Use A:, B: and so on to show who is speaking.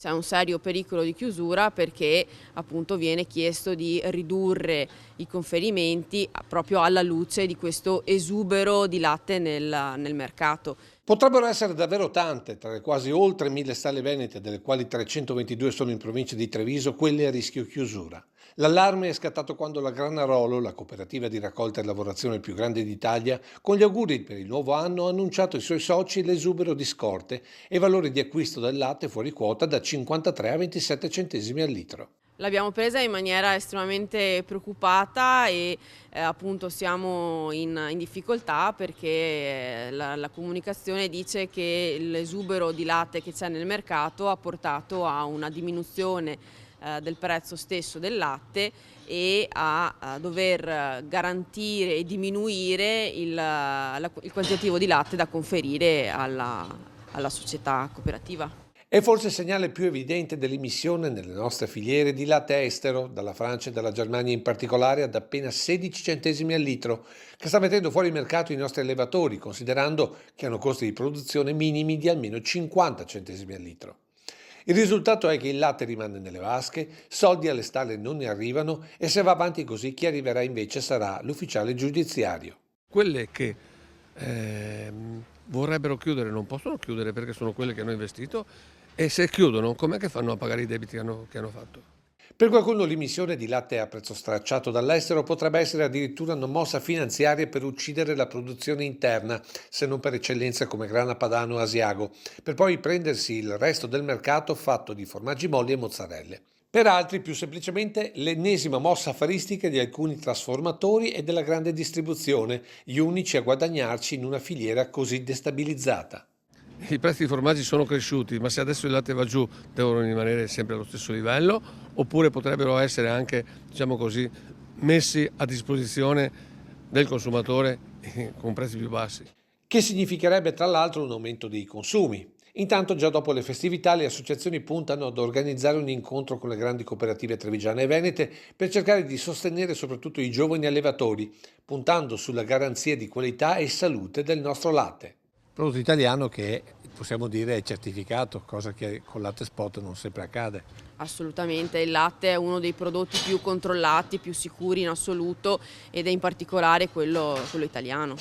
A: C'è un serio pericolo di chiusura perché appunto viene chiesto di ridurre i conferimenti proprio alla luce di questo esubero di latte nel mercato.
B: Potrebbero essere davvero tante, tra le quasi oltre 1000 stalle venete, delle quali 322 sono in provincia di Treviso, quelle a rischio chiusura. L'allarme è scattato quando la Granarolo, la cooperativa di raccolta e lavorazione più grande d'Italia, con gli auguri per il nuovo anno ha annunciato ai suoi soci l'esubero di scorte e valori di acquisto del latte fuori quota da 53 a 27 centesimi al litro.
A: L'abbiamo presa in maniera estremamente preoccupata e appunto siamo in difficoltà perché la comunicazione dice che l'esubero di latte che c'è nel mercato ha portato a una diminuzione del prezzo stesso del latte e a dover garantire e diminuire il quantitativo di latte da conferire alla società cooperativa.
B: È forse il segnale più evidente dell'immissione nelle nostre filiere di latte estero, dalla Francia e dalla Germania in particolare, ad appena 16 centesimi al litro, che sta mettendo fuori mercato i nostri allevatori, considerando che hanno costi di produzione minimi di almeno 50 centesimi al litro. Il risultato è che il latte rimane nelle vasche, soldi alle stalle non ne arrivano e se va avanti così chi arriverà invece sarà l'ufficiale giudiziario.
C: Quelle che vorrebbero chiudere non possono chiudere perché sono quelle che hanno investito e se chiudono com'è che fanno a pagare i debiti che hanno fatto?
B: Per qualcuno l'immissione di latte a prezzo stracciato dall'estero potrebbe essere addirittura una mossa finanziaria per uccidere la produzione interna, se non per eccellenza come Grana Padano o Asiago, per poi prendersi il resto del mercato fatto di formaggi molli e mozzarelle. Per altri, più semplicemente, l'ennesima mossa affaristica di alcuni trasformatori e della grande distribuzione, gli unici a guadagnarci in una filiera così destabilizzata.
C: I prezzi dei formaggi sono cresciuti, ma se adesso il latte va giù devono rimanere sempre allo stesso livello oppure potrebbero essere anche, diciamo così, messi a disposizione del consumatore con prezzi più bassi.
B: Che significherebbe tra l'altro un aumento dei consumi. Intanto già dopo le festività le associazioni puntano ad organizzare un incontro con le grandi cooperative trevigiane e venete per cercare di sostenere soprattutto i giovani allevatori, puntando sulla garanzia di qualità e salute del nostro latte.
D: Prodotto italiano che possiamo dire è certificato, cosa che con latte spot non sempre accade.
A: Assolutamente, il latte è uno dei prodotti più controllati, più sicuri in assoluto ed è in particolare quello italiano.